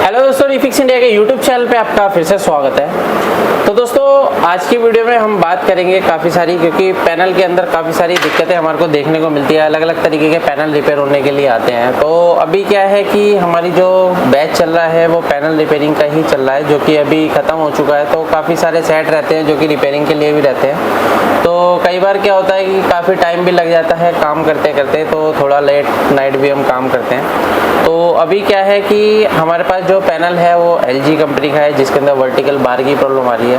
Hello दोस्तों, refix India के YouTube channel पे आपका फिर से स्वागत है। तो दोस्तों आज की वीडियो में हम बात करेंगे काफ़ी सारी, क्योंकि पैनल के अंदर काफ़ी सारी दिक्कतें हमारे को देखने को मिलती है। अलग अलग तरीके के पैनल रिपेयर होने के लिए आते हैं। तो अभी क्या है कि हमारी जो बैच चल रहा है वो पैनल रिपेयरिंग का ही चल रहा है, जो कि अभी ख़त्म हो चुका है। तो काफ़ी सारे सेट रहते हैं जो कि रिपेयरिंग के लिए भी रहते हैं। तो कई बार क्या होता है कि काफ़ी टाइम भी लग जाता है काम करते करते, तो थोड़ा लेट नाइट भी हम काम करते हैं। तो अभी क्या है कि हमारे पास जो पैनल है वो LG कंपनी का है, जिसके अंदर वर्टिकल बार की प्रॉब्लम आ रही है।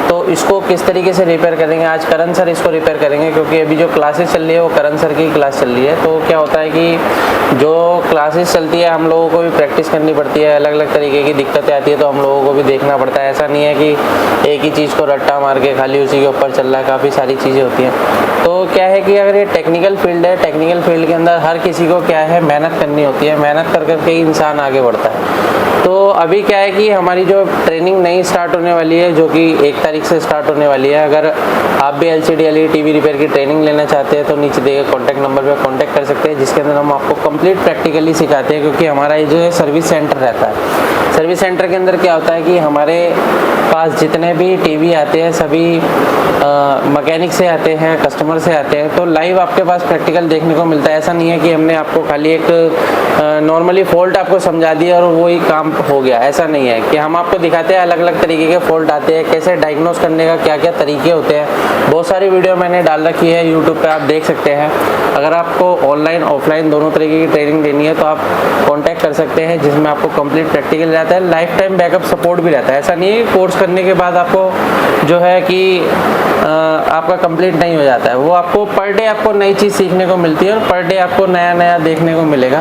तो इसको किस तरीके से रिपेयर करेंगे, आज करण सर इसको रिपेयर करेंगे, क्योंकि अभी जो क्लासेस चल रही है वो करण सर की क्लास चल रही है। तो क्या होता है कि जो क्लासेस चलती है हम लोगों को भी प्रैक्टिस करनी पड़ती है, अलग अलग तरीके की दिक्कतें आती है तो हम लोगों को भी देखना पड़ता है। ऐसा नहीं है कि एक ही चीज़ को रट्टा मार के खाली उसी के ऊपर चल रहा है, काफ़ी सारी चीज़ें होती हैं। तो क्या है कि अगर ये टेक्निकल फील्ड है, टेक्निकल फील्ड के अंदर हर किसी को क्या है मेहनत करनी होती है, मेहनत कर करके ही इंसान आगे बढ़ता है। तो अभी क्या है कि हमारी जो ट्रेनिंग नई स्टार्ट होने वाली है, जो कि 1 तारीख से स्टार्ट होने वाली है। अगर आप भी LCD LED TV रिपेयर की ट्रेनिंग लेना चाहते हैं तो नीचे दिए गए कॉन्टैक्ट नंबर पर कॉन्टैक्ट कर सकते हैं, जिसके अंदर हम आपको कंप्लीट प्रैक्टिकली सिखाते हैं। क्योंकि हमारा ये जो है सर्विस सेंटर रहता है। सर्विस सेंटर के अंदर क्या होता है कि हमारे पास जितने भी TV आते हैं सभी मैकेनिक से आते हैं, कस्टमर से आते हैं। तो लाइव आपके पास प्रैक्टिकल देखने को मिलता है। ऐसा नहीं है कि हमने आपको खाली एक नॉर्मली फॉल्ट आपको समझा दिया और वही काम हो गया, ऐसा नहीं है। कि हम आपको दिखाते हैं अलग अलग तरीके के फॉल्ट आते हैं, कैसे डायग्नोस करने का क्या क्या तरीके होते हैं। बहुत सारी वीडियो मैंने डाल रखी है यूट्यूब पे, आप देख सकते हैं। अगर आपको ऑनलाइन ऑफलाइन दोनों तरीके की ट्रेनिंग लेनी है तो आप कॉन्टैक्ट कर सकते हैं, जिसमें आपको कंप्लीट प्रैक्टिकल रहता है, लाइफ टाइम बैकअप सपोर्ट भी रहता है। ऐसा नहीं है कि कोर्स करने के बाद आपको जो है कि आपका कंप्लीट नहीं हो जाता है। वो आपको पर डे आपको नई चीज़ सीखने को मिलती है और पर डे आपको नया नया देखने को मिलेगा।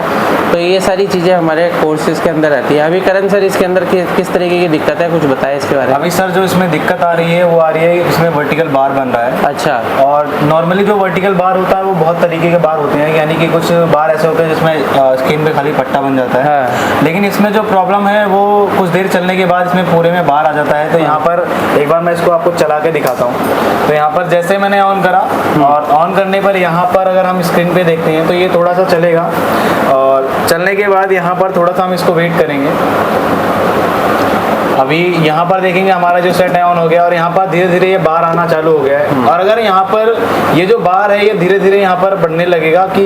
तो ये सारी चीज़ें हमारे कोर्सेज के अंदर रहती है। अभी करण सर इसके अंदर किस तरीके की दिक्कत है, कुछ बताएं इसके बारे में। अभी सर जो इसमें दिक्कत आ रही है वो आ रही है, इसमें वर्टिकल बार बन रहा है। अच्छा। और नॉर्मली जो वर्टिकल बार होता है वो बहुत तरीके के बार होते हैं, यानी कि कुछ बार ऐसे होते हैं जिसमें स्क्रीन पे खाली पट्टा बन जाता है। हाँ। लेकिन इसमें जो प्रॉब्लम है वो कुछ देर चलने के बाद इसमें पूरे में बार आ जाता है। तो यहाँ पर एक बार मैं इसको आपको चला के दिखाता हूँ। तो यहाँ पर जैसे मैंने ऑन करा और ऑन करने पर यहाँ पर अगर हम स्क्रीन पे देखते हैं तो ये थोड़ा सा चलेगा, और चलने के बाद यहाँ पर थोड़ा सा हम इसको वेट करेंगे। अभी यहाँ पर देखेंगे हमारा जो सेट है ऑन हो गया, और यहाँ पर धीरे धीरे ये बार आना चालू हो गया है। और अगर यहाँ पर ये जो बार है ये धीरे धीरे यहाँ पर बढ़ने लगेगा कि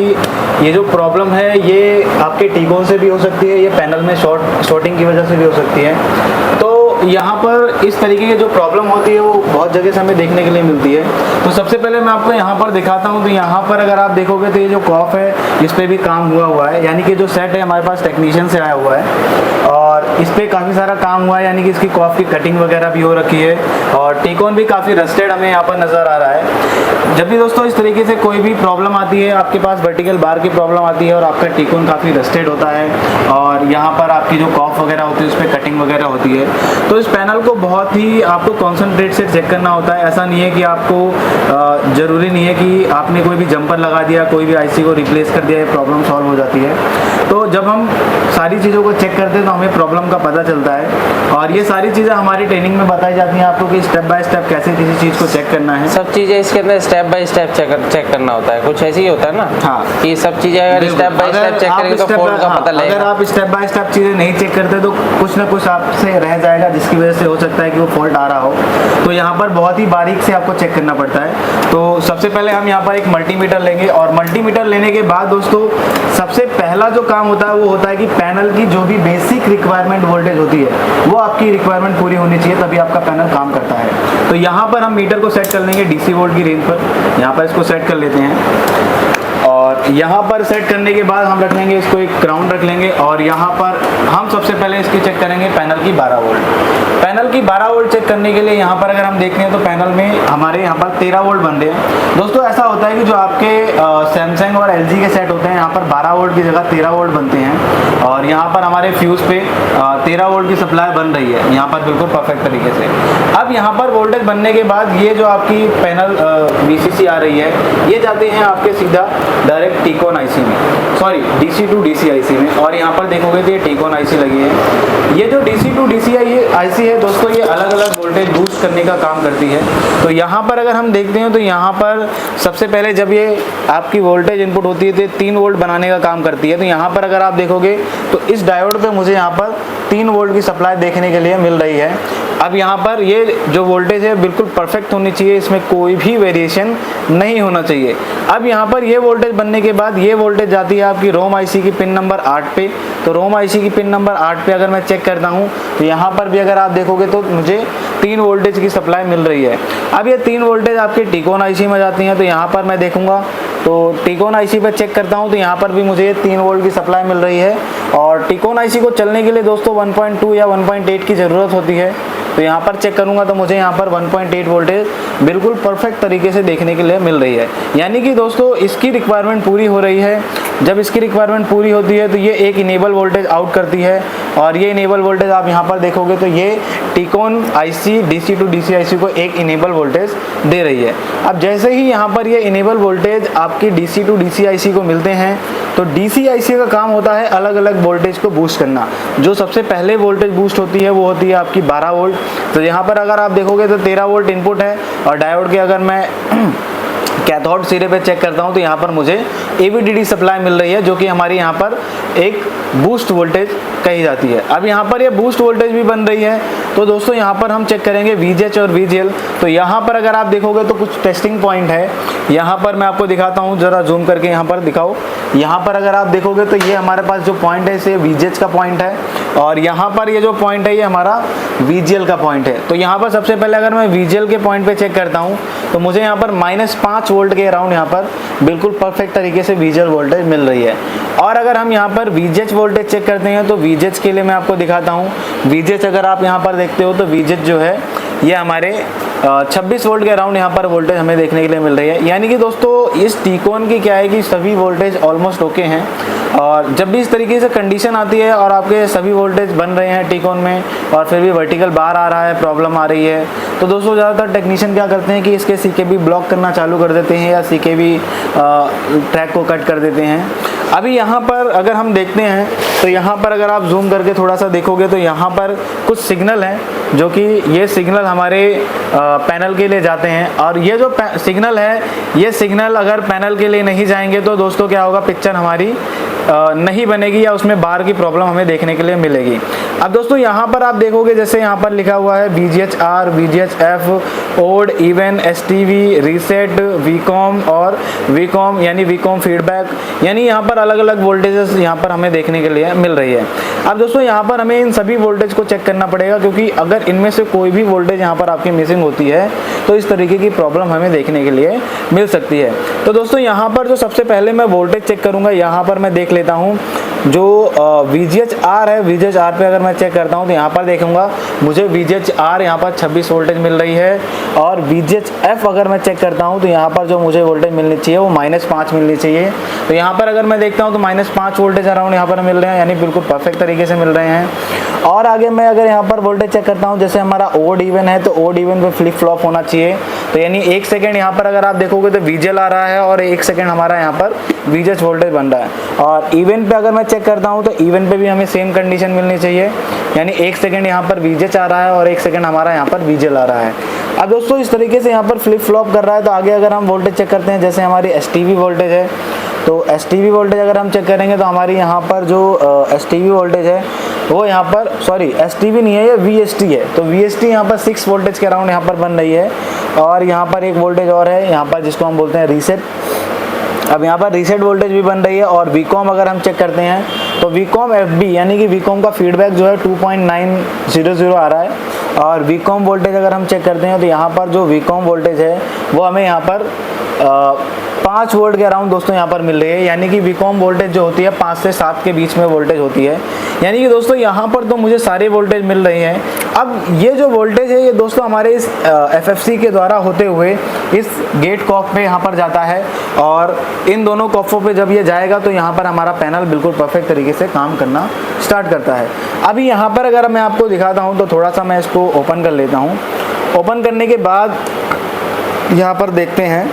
ये जो प्रॉब्लम है ये आपके टीकोन से भी हो सकती है, ये पैनल में शॉर्टिंग की वजह से भी हो सकती है। तो यहाँ पर इस तरीके की जो प्रॉब्लम होती है वो बहुत जगह से हमें देखने के लिए मिलती है। तो सबसे पहले मैं आपको यहाँ पर दिखाता हूँ। तो यहाँ पर अगर आप देखोगे तो ये जो कॉफ है इस पर भी काम हुआ है, यानी कि जो सेट है हमारे पास टेक्नीशियन से आया हुआ है और इस पर काफ़ी सारा काम हुआ है, यानी कि इसकी कॉफ की कटिंग वगैरह भी हो रखी है और टीकोन भी काफ़ी रस्टेड हमें यहाँ पर नज़र आ रहा है। जब भी दोस्तों इस तरीके से कोई भी प्रॉब्लम आती है, आपके पास वर्टिकल बार की प्रॉब्लम आती है और आपका टीकोन काफ़ी रस्टेड होता है और यहाँ पर आपकी जो कॉफ वगैरह होती है उस पर कटिंग वगैरह होती है, तो इस पैनल को बहुत ही आपको कॉन्सेंट्रेट से चेक करना होता है। ऐसा नहीं है कि आपको ज़रूरी नहीं है कि आपने कोई भी जंपर लगा दिया, कोई भी IC को रिप्लेस कर दिया, ये प्रॉब्लम सॉल्व हो जाती है। तो जब हम सारी चीज़ों को चेक करते हैं तो हमें प्रॉब्लम का पता चलता है, और ये सारी चीज़ें हमारी ट्रेनिंग में बताई जाती हैं आपको कि स्टेप बाय स्टेप कैसे किसी चीज़ को चेक करना है। सब चीज़ें इसके अंदर स्टेप बाय स्टेप चेक करना होता है, कुछ ऐसे ही होता है ना। हाँ, कि सब चीज़ें अगर स्टेप बाय स्टेप चेक करेंगे तो फॉल्ट का पता लगेगा। अगर आप स्टेप बाय स्टेप चीज़ें नहीं चेक करते तो कुछ ना कुछ आपसे रह जाएगा, जिसकी वजह से हो सकता है कि वो फॉल्ट आ रहा हो। तो यहाँ पर बहुत ही बारीक से आपको चेक करना पड़ता है। तो सबसे पहले हम यहाँ पर एक मल्टीमीटर लेंगे, और मल्टीमीटर लेने के बाद दोस्तों सबसे पहला जो काम होता है वो होता है कि पैनल की जो भी बेसिक रिक्वायरमेंट वोल्टेज होती है वो आपकी रिक्वायरमेंट पूरी होनी चाहिए, तभी आपका पैनल काम करता है। तो यहाँ पर हम मीटर को सेट कर लेंगे DC वोल्ट की रेंज पर। यहाँ पर इसको सेट कर लेते हैं, और यहाँ पर सेट करने के बाद हम रख लेंगे इसको एक ग्राउंड रख लेंगे, और यहाँ पर हम सबसे पहले इसकी चेक करेंगे पैनल की 12 वोल्ट। पैनल की 12 वोल्ट चेक करने के लिए यहाँ पर अगर हम देखते हैं तो पैनल में हमारे यहाँ पर 13 वोल्ट बन रहे हैं। दोस्तों ऐसा होता है कि जो आपके सैमसंग और LG के सेट होते हैं यहाँ पर 12 वोल्ट की जगह 13 वोल्ट बनते हैं, और यहाँ पर हमारे फ्यूज पे 13 वोल्ट की सप्लाई बन रही है यहाँ पर बिल्कुल परफेक्ट तरीके से। अब यहाँ पर वोल्टेज बनने के बाद ये जो आपकी पैनल VCC आ रही है ये जाते हैं आपके सीधा डायरेक्ट टीकॉन आईसी में, sorry DC to DC IC में। और यहाँ पर देखोगे तो ये टीकॉन आईसी लगी है। ये जो डीसी टू डीसी आईसी है दोस्तों, ये अलग अलग वोल्टेज बूस्ट करने का काम करती है। तो यहाँ पर अगर हम देखते हैं तो यहाँ पर सबसे पहले जब ये आपकी वोल्टेज इनपुट होती है तो 3 वोल्ट बनाने का काम करती है। तो यहाँ पर अगर आप देखोगे तो इस डायोड पे मुझे यहाँ पर 3 वोल्ट की सप्लाई देखने के लिए मिल रही है। अब यहाँ पर ये जो वोल्टेज है बिल्कुल परफेक्ट होनी चाहिए, इसमें कोई भी वेरिएशन नहीं होना चाहिए। अब यहाँ पर ये वोल्टेज बनने के बाद ये वोल्टेज जाती है आपकी रोम आईसी की पिन नंबर 8 पे। तो रोम आईसी की पिन नंबर 8 पे अगर मैं चेक करता हूँ तो यहाँ पर भी अगर आप देखोगे तो मुझे 3 वोल्टेज की सप्लाई मिल रही है। अब ये 3 वोल्टेज आपके टीकॉन आईसी में जाती हैं। तो यहाँ पर मैं देखूंगा तो टीकॉन आईसी पर चेक करता हूँ तो यहाँ पर भी मुझे 3 वोल्ट की सप्लाई मिल रही है। और टीकॉन आईसी को चलने के लिए दोस्तों 1.2 या 1.8 की ज़रूरत होती है। तो यहाँ पर चेक करूँगा तो मुझे यहाँ पर 1.8 वोल्टेज बिल्कुल परफेक्ट तरीके से देखने के लिए मिल रही है। यानी कि दोस्तों इसकी रिक्वायरमेंट पूरी हो रही है। जब इसकी रिक्वायरमेंट पूरी होती है तो ये एक इनेबल वोल्टेज आउट करती है। और ये इनेबल वोल्टेज आप यहाँ पर देखोगे तो ये टीकॉन IC DC to DC IC को एक इनेबल वोल्टेज दे रही है। अब जैसे ही यहाँ पर ये इनेबल वोल्टेज आपकी डीसी टू डीसी आईसी को मिलते हैं तो डीसी आईसी का काम होता है अलग अलग वोल्टेज को बूस्ट करना। जो सबसे पहले वोल्टेज बूस्ट होती है वो होती है आपकी 12 वोल्ट। तो यहाँ पर अगर आप देखोगे तो 13 वोल्ट इनपुट है। और डायोड के अगर मैं कैथोड सिरे पे चेक करता हूँ तो यहाँ पर मुझे AVDD सप्लाई मिल रही है, जो कि हमारी यहाँ पर एक बूस्ट वोल्टेज कही जाती है। अब यहाँ पर ये बूस्ट वोल्टेज भी बन रही है। तो दोस्तों यहाँ पर हम चेक करेंगे VGH और VGL। तो यहाँ पर अगर आप देखोगे तो कुछ टेस्टिंग पॉइंट है। यहाँ पर मैं आपको दिखाता हूँ, जरा जूम करके यहाँ पर दिखाओ। यहाँ पर अगर आप देखोगे तो ये हमारे पास जो पॉइंट है इसे VGH का पॉइंट है। और यहाँ पर ये जो पॉइंट है ये हमारा VGL का पॉइंट है। तो यहाँ पर सबसे पहले अगर मैं VGL के पॉइंट पे चेक करता हूँ तो मुझे यहाँ पर -5 वोल्ट के अराउंड यहाँ पर बिल्कुल परफेक्ट तरीके से VGL वोल्टेज मिल रही है। और अगर हम यहाँ पर VGH वोल्टेज चेक करते हैं तो VGH के लिए मैं आपको दिखाता हूँ। VGH अगर आप यहाँ पर देखते हो तो VGH जो है ये हमारे 26 वोल्ट के अराउंड यहाँ पर वोल्टेज हमें देखने के लिए मिल रही है। यानी कि दोस्तों इस टीकॉन की क्या है कि सभी वोल्टेज ऑलमोस्ट ओके हैं। और जब भी इस तरीके से कंडीशन आती है और आपके सभी वोल्टेज बन रहे हैं टीकॉन में और फिर भी वर्टिकल बाहर आ रहा है, प्रॉब्लम आ रही है, तो दोस्तों ज़्यादातर टेक्नीशियन क्या करते हैं कि इसके CKB ब्लॉक करना चालू कर देते हैं या CKB ट्रैक को कट कर देते हैं। अभी यहाँ पर अगर हम देखते हैं तो यहाँ पर अगर आप जूम करके थोड़ा सा देखोगे तो यहाँ पर कुछ सिग्नल हैं जो कि ये सिग्नल हमारे पैनल के लिए जाते हैं। और ये जो सिग्नल है ये सिग्नल अगर पैनल के लिए नहीं जाएंगे तो दोस्तों क्या होगा, पिक्चर हमारी नहीं बनेगी या उसमें बार की प्रॉब्लम हमें देखने के लिए मिलेगी। अब दोस्तों यहाँ पर आप देखोगे जैसे यहाँ पर लिखा हुआ है VGH-R, VGH-F, odd, even, STV, reset, VCOM और VCOM यानी VCOM फीडबैक, यानी यहाँ पर अलग अलग वोल्टेजेस यहाँ पर हमें देखने के लिए मिल रही है। अब दोस्तों यहाँ पर हमें इन सभी वोल्टेज को चेक करना पड़ेगा, क्योंकि अगर इनमें से कोई भी वोल्टेज यहाँ पर आपकी मिसिंग होती है तो इस तरीके की प्रॉब्लम हमें देखने के लिए मिल सकती है। तो दोस्तों यहाँ पर जो सबसे पहले मैं वोल्टेज चेक करूँगा, यहाँ पर मैं देख लेता हूँ जो VGH-R है। VGH-R पे अगर मैं चेक करता हूँ तो यहाँ पर देखूंगा मुझे VGH-R यहाँ पर 26 वोल्टेज मिल रही है। और VGH-F अगर मैं चेक करता हूँ तो यहाँ पर जो मुझे वोल्टेज मिलनी चाहिए वो -5 मिलनी चाहिए। तो यहाँ पर अगर मैं देखता हूँ तो -5 वोल्टेज अराउंड यहाँ पर मिल रहे हैं, यानी बिल्कुल परफेक्ट तरीके से मिल रहे हैं। और आगे मैं अगर यहाँ पर वोल्टेज चेक करता हूँ, जैसे हमारा ओड इवन है तो ओड इवन पे फ्लिप फ्लॉप होना चाहिए। तो यानी 1 सेकेंड यहाँ पर अगर आप देखोगे तो VGL आ रहा है और 1 सेकेंड हमारा यहाँ पर VGH वोल्टेज बन रहा है। और इवन पे अगर मैं चेक करता हूँ तो इवन पे भी हमें सेम कंडीशन मिलनी चाहिए, यानी 1 सेकेंड यहाँ पर VGH आ रहा है और 1 सेकेंड हमारा यहाँ पर VGL आ रहा है। अब दोस्तों इस तरीके से यहाँ पर फ्लिप फ्लॉप कर रहा है। तो आगे अगर हम वोल्टेज चेक करते हैं, जैसे हमारी STV वोल्टेज है, तो STV वोल्टेज अगर हम चेक करेंगे तो हमारी यहाँ पर जो STV वोल्टेज है वो यहाँ पर, सॉरी STV नहीं है ये VST है। तो VST यहाँ पर 6 वोल्टेज के अराउंड यहाँ पर बन रही है। और यहाँ पर एक वोल्टेज और है यहाँ पर जिसको हम बोलते हैं रीसेट। अब यहाँ पर रीसेट वोल्टेज भी बन रही है। और VCOM अगर हम चेक करते हैं तो VCOM FB यानी कि VCOM का फीडबैक जो है 2.900 आ रहा है। और VCOM वोल्टेज अगर हम चेक करते हैं तो यहाँ पर जो VCOM वोल्टेज है वो हमें यहाँ पर 5 वोल्ट के अराउंड दोस्तों यहाँ पर मिल रही है। यानी कि VCOM वोल्टेज जो होती है 5 से 7 के बीच में वोल्टेज होती है। यानी कि दोस्तों यहाँ पर तो मुझे सारे वोल्टेज मिल रहे हैं। अब ये जो वोल्टेज है ये दोस्तों हमारे इस FFC के द्वारा होते हुए इस गेट कॉफ पे यहाँ पर जाता है। और इन दोनों कॉफों पे जब ये जाएगा तो यहाँ पर हमारा पैनल बिल्कुल परफेक्ट तरीके से काम करना स्टार्ट करता है। अभी यहाँ पर अगर मैं आपको दिखाता हूँ तो थोड़ा सा मैं इसको ओपन कर लेता हूँ। ओपन करने के बाद यहाँ पर देखते हैं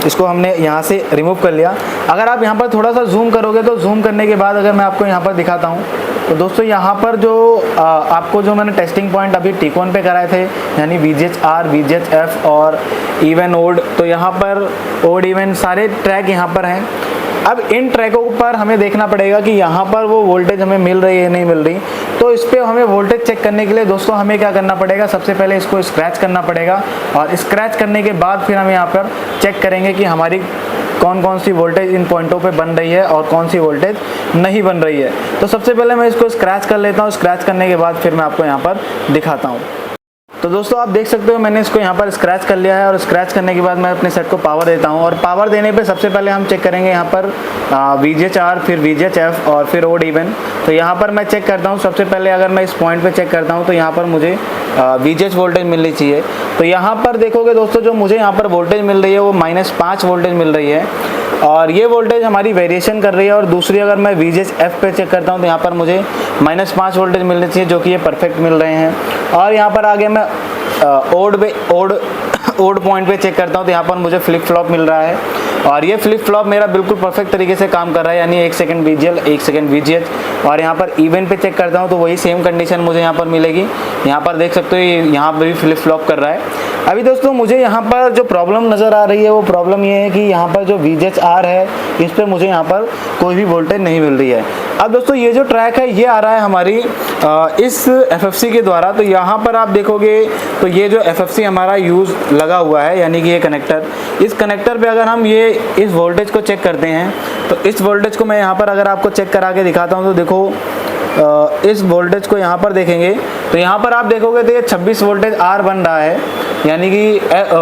इसको हमने यहाँ से रिमूव कर लिया। अगर आप यहाँ पर थोड़ा सा जूम करोगे तो जूम करने के बाद अगर मैं आपको यहाँ पर दिखाता हूँ तो दोस्तों यहाँ पर जो आपको जो मैंने टेस्टिंग पॉइंट अभी टिकोन पे कराए थे, यानी VGH-R, VGH-F और इवन ओड, तो यहाँ पर ओड इवन सारे ट्रैक यहाँ पर हैं। अब इन ट्रैकों पर हमें देखना पड़ेगा कि यहाँ पर वो वोल्टेज हमें मिल रही है नहीं मिल रही। तो इस पर हमें वोल्टेज चेक करने के लिए दोस्तों हमें क्या करना पड़ेगा, सबसे पहले इसको स्क्रैच करना पड़ेगा और स्क्रैच करने के बाद फिर हम यहाँ पर चेक करेंगे कि हमारी कौन कौन सी वोल्टेज इन पॉइंटों पे बन रही है और कौन सी वोल्टेज नहीं बन रही है। तो सबसे पहले मैं इसको स्क्रैच कर लेता हूँ। स्क्रैच करने के बाद फिर मैं आपको यहाँ पर दिखाता हूँ। तो दोस्तों आप देख सकते हो मैंने इसको यहाँ पर स्क्रैच कर लिया है और स्क्रैच करने के बाद मैं अपने सेट को पावर देता हूँ। और पावर देने पे सबसे पहले हम चेक करेंगे यहाँ पर VGH-R, फिर VGH-F और फिर ओड इवन। तो यहाँ पर मैं चेक करता हूँ। सबसे पहले अगर मैं इस पॉइंट पे चेक करता हूँ तो यहाँ पर मुझे VGH वोल्टेज मिलनी चाहिए। तो यहाँ पर देखोगे दोस्तों जो मुझे यहाँ पर वोल्टेज मिल रही है वो -5 वोल्टेज मिल रही है और ये वोल्टेज हमारी वेरिएशन कर रही है। और दूसरी अगर मैं VGH-F पे चेक करता हूँ तो यहाँ पर मुझे -5 वोल्टेज मिलने चाहिए, जो कि ये परफेक्ट मिल रहे हैं। और यहाँ पर आगे मैं ओड पॉइंट पे चेक करता हूँ तो यहाँ पर मुझे फ्लिप फ्लॉप मिल रहा है और ये फ्लिप फ्लॉप मेरा बिल्कुल परफेक्ट तरीके से काम कर रहा है, यानी 1 सेकंड VGL 1 सेकंड VGH। और यहाँ पर इवन पे चेक करता हूँ तो वही सेम कंडीशन मुझे यहाँ पर मिलेगी। यहाँ पर देख सकते हो यहाँ पर भी फ्लिप फ्लॉप कर रहा है। अभी दोस्तों मुझे यहाँ पर जो प्रॉब्लम नज़र आ रही है वो प्रॉब्लम ये है कि यहाँ पर जो VGH-R है इस पर मुझे यहाँ पर कोई भी वोल्टेज नहीं मिल रही है। अब दोस्तों ये जो ट्रैक है ये आ रहा है हमारी इस FFC के द्वारा। तो यहाँ पर आप देखोगे तो ये जो FFC हमारा यूज़ लगा हुआ है, यानी कि ये कनेक्टर, इस कनेक्टर पे अगर हम ये इस वोल्टेज को चेक करते हैं तो इस वोल्टेज को मैं यहाँ पर अगर आपको चेक करा के दिखाता हूँ तो देखो इस वोल्टेज को यहाँ पर देखेंगे तो यहाँ पर आप देखोगे तो ये 26 वोल्टेज R बन रहा है, यानी कि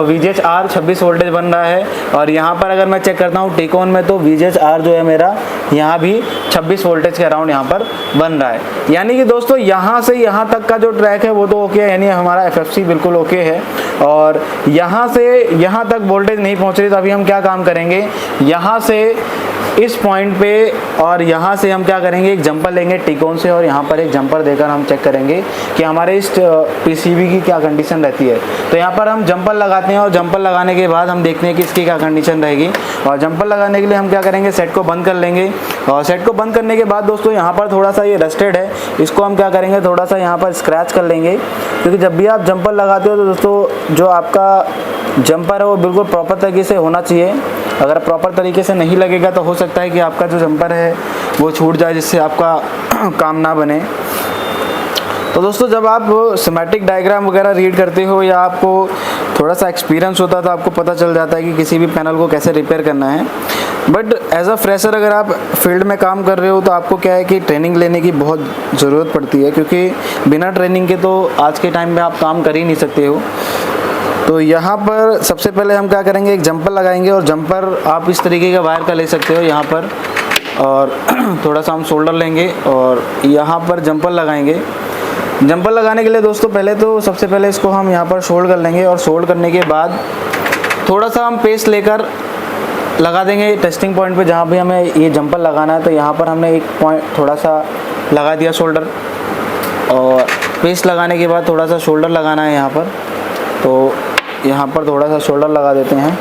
VGH-R 26 वोल्टेज बन रहा है। और यहाँ पर अगर मैं चेक करता हूँ टिकोन में तो VGH-R जो है मेरा यहाँ भी 26 वोल्टेज के अराउंड यहाँ पर बन रहा है। यानी कि दोस्तों यहाँ से यहाँ तक का जो ट्रैक है वो तो ओके है, यानी हमारा FFC बिल्कुल ओके है। और यहाँ से यहाँ तक वोल्टेज नहीं पहुँच रही। तो अभी हम क्या काम करेंगे, यहाँ से इस पॉइंट पे और यहाँ से हम क्या करेंगे, एक जंपर लेंगे टिकोन से और यहाँ पर एक जंपर देकर हम चेक करेंगे कि हमारे इस PCB की क्या कंडीशन रहती है। तो यहाँ पर हम जंपर लगाते हैं और जंपर लगाने के बाद हम देखते हैं कि इसकी क्या कंडीशन रहेगी। और जंपर लगाने के लिए हम क्या करेंगे, सेट को बंद कर लेंगे। और सेट को बंद करने के बाद दोस्तों यहाँ पर थोड़ा सा ये रस्टेड है, इसको हम क्या करेंगे, थोड़ा सा यहाँ पर स्क्रैच कर लेंगे। क्योंकि जब भी आप जंपर लगाते हो तो दोस्तों जो आपका जंपर है वो बिल्कुल प्रॉपर तरीके से होना चाहिए। अगर प्रॉपर तरीके से नहीं लगेगा तो हो सकता है कि आपका जो जंपर है वो छूट जाए, जिससे आपका काम ना बने। तो दोस्तों जब आप स्कीमेटिक डायग्राम वगैरह रीड करते हो या आपको थोड़ा सा एक्सपीरियंस होता है तो आपको पता चल जाता है कि किसी भी पैनल को कैसे रिपेयर करना है। बट एज अ फ्रेशर अगर आप फील्ड में काम कर रहे हो तो आपको क्या है कि ट्रेनिंग लेने की बहुत ज़रूरत पड़ती है, क्योंकि बिना ट्रेनिंग के तो आज के टाइम में आप काम कर ही नहीं सकते हो। तो यहाँ पर सबसे पहले हम क्या करेंगे, एक जंपर लगाएंगे। और जंपर आप इस तरीके का वायर का ले सकते हो यहाँ पर, और थोड़ा सा हम शोल्डर लेंगे और यहाँ पर जंपर लगाएंगे। जंपर लगाने के लिए दोस्तों पहले तो सबसे पहले इसको हम यहाँ पर शोल्ड कर लेंगे और शोल्ड करने के बाद थोड़ा सा हम पेस्ट लेकर लगा देंगे टेस्टिंग पॉइंट पे जहाँ भी हमें ये जंपर लगाना है। तो यहाँ पर हमने एक पॉइंट थोड़ा सा लगा दिया शोल्डर, और पेस्ट लगाने के बाद थोड़ा सा शोल्डर लगाना है यहाँ पर। तो यहाँ पर थोड़ा सा शोल्डर लगा देते हैं।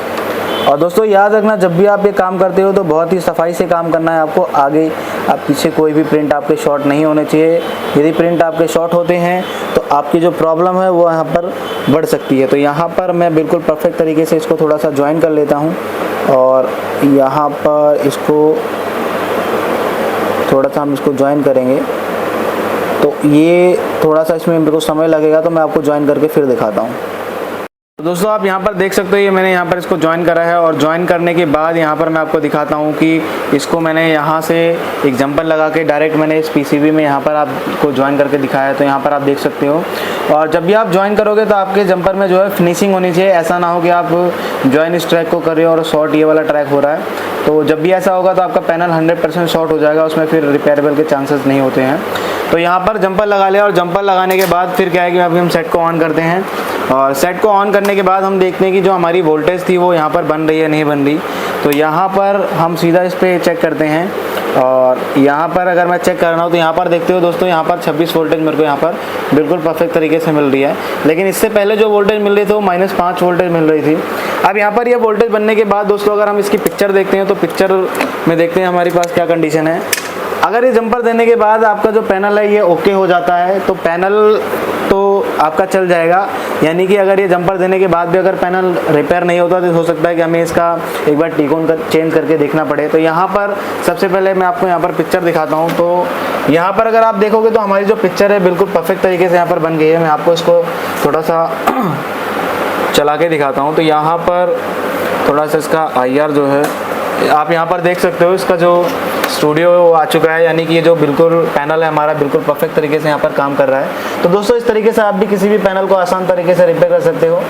और दोस्तों याद रखना, जब भी आप ये काम करते हो तो बहुत ही सफाई से काम करना है आपको। आगे आप पीछे कोई भी प्रिंट आपके शॉर्ट नहीं होने चाहिए। यदि प्रिंट आपके शॉर्ट होते हैं तो आपकी जो प्रॉब्लम है वो यहाँ पर बढ़ सकती है। तो यहाँ पर मैं बिल्कुल परफेक्ट तरीके से इसको थोड़ा सा ज्वाइन कर लेता हूँ और यहाँ पर इसको थोड़ा सा हम इसको ज्वाइन करेंगे। तो ये थोड़ा सा इसमें मेरे को समय लगेगा, तो मैं आपको ज्वाइन करके फिर दिखाता हूँ। तो दोस्तों आप यहाँ पर देख सकते हो ये मैंने यहाँ पर इसको ज्वाइन करा है। और ज्वाइन करने के बाद यहाँ पर मैं आपको दिखाता हूँ कि इसको मैंने यहाँ से एक जंपर लगा के डायरेक्ट मैंने इस PCB में यहाँ पर आपको ज्वाइन करके दिखाया है। तो यहाँ पर आप देख सकते हो। और जब भी आप ज्वाइन करोगे तो आपके जंपर में जो है फिनिशिंग होनी चाहिए। ऐसा ना हो कि आप ज्वाइन इस ट्रैक को कर रहे हो और शॉर्ट ये वाला ट्रैक हो रहा है। तो जब भी ऐसा होगा तो आपका पैनल 100% शॉर्ट हो जाएगा, उसमें फिर रिपेयरेबल के चांसेस नहीं होते हैं। तो यहाँ पर जंपर लगा लिया और जंपर लगाने के बाद फिर क्या है कि अभी हम सेट को ऑन करते हैं। और सेट को ऑन करने के बाद हम देखते हैं कि जो हमारी वोल्टेज थी वो यहाँ पर बन रही है नहीं बन रही। तो यहाँ पर हम सीधा इस पर चेक करते हैं और यहाँ पर अगर मैं चेक कर रहा हूँ तो यहाँ पर देखते हो दोस्तों, यहाँ पर 26 वोल्टेज मेरे को यहाँ पर बिल्कुल परफेक्ट तरीके से मिल रही है। लेकिन इससे पहले जो वोल्टेज मिल रही थी वो -5 वोल्टेज मिल रही थी। अब यहाँ पर ये वोल्टेज बनने के बाद दोस्तों अगर हम इसकी पिक्चर देखते हैं तो पिक्चर में देखते हैं हमारे पास क्या कंडीशन है। अगर ये जंपर देने के बाद आपका जो पैनल है ये ओके हो जाता है तो पैनल तो आपका चल जाएगा। यानी कि अगर ये जंपर देने के बाद भी अगर पैनल रिपेयर नहीं होता तो हो सकता है कि हमें इसका एक बार टीकोन चेंज करके देखना पड़े। तो यहाँ पर सबसे पहले मैं आपको यहाँ पर पिक्चर दिखाता हूँ। तो यहाँ पर अगर आप देखोगे तो हमारी जो पिक्चर है बिल्कुल परफेक्ट तरीके से यहाँ पर बन गई है। मैं आपको इसको थोड़ा सा चला के दिखाता हूँ। तो यहाँ पर थोड़ा सा इसका IR जो है आप यहाँ पर देख सकते हो, इसका जो स्टूडियो आ चुका है, यानी कि ये जो बिल्कुल पैनल है हमारा बिल्कुल परफेक्ट तरीके से यहाँ पर काम कर रहा है। तो दोस्तों इस तरीके से आप भी किसी भी पैनल को आसान तरीके से रिपेयर कर सकते हो।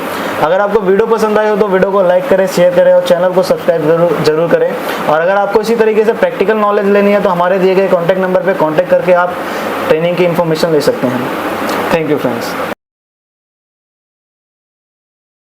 अगर आपको वीडियो पसंद आई हो तो वीडियो को लाइक करें, शेयर करें और चैनल को सब्सक्राइब जरूर करें। और अगर आपको इसी तरीके से प्रैक्टिकल नॉलेज लेनी है तो हमारे दिए गए कॉन्टैक्ट नंबर पर कॉन्टैक्ट करके आप ट्रेनिंग की इन्फॉर्मेशन ले सकते हैं। Thank you friends.